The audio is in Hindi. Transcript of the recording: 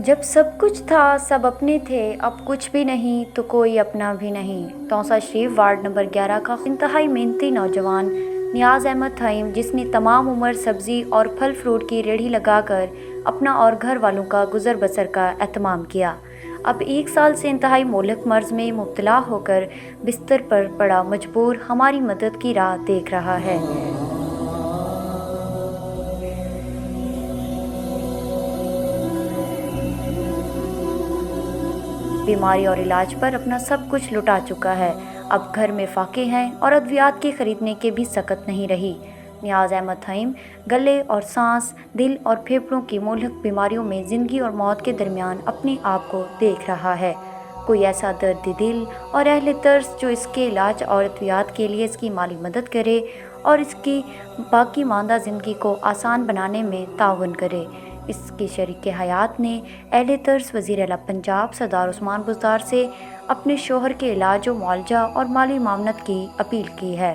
जब सब कुछ था, सब अपने थे, अब कुछ भी नहीं तो कोई अपना भी नहीं। तौसा शरीफ वार्ड नंबर 11 का इंतहाई मेहनती नौजवान नियाज़ अहमद थईम, जिसने तमाम उम्र सब्ज़ी और फल फ्रूट की रेहड़ी लगाकर अपना और घर वालों का गुजर बसर का एहतमाम किया, अब 1 साल से इंतहाई मोहलिक मर्ज में मुब्तला होकर बिस्तर पर पड़ा मजबूर हमारी मदद की राह देख रहा है। बीमारी और इलाज पर अपना सब कुछ लुटा चुका है। अब घर में फाके हैं और अद्वियात के खरीदने के भी सकत नहीं रही। नियाज़ अहमद थईम गले और सांस, दिल और फेफड़ों की मोहलिक बीमारियों में ज़िंदगी और मौत के दरमियान अपने आप को देख रहा है। कोई ऐसा दर्द दिल और अहले तर्स जो इसके इलाज और अद्वियात के लिए इसकी माली मदद करे और इसकी बाकी मांदा ज़िंदगी को आसान बनाने में ताउन करे। इसकी शरीक हयात ने अहले तर्स वज़ीर आला पंजाब सरदार उस्मान बुज़दार से अपने शोहर के इलाज व मुआवजा और माली मामनत की अपील की है।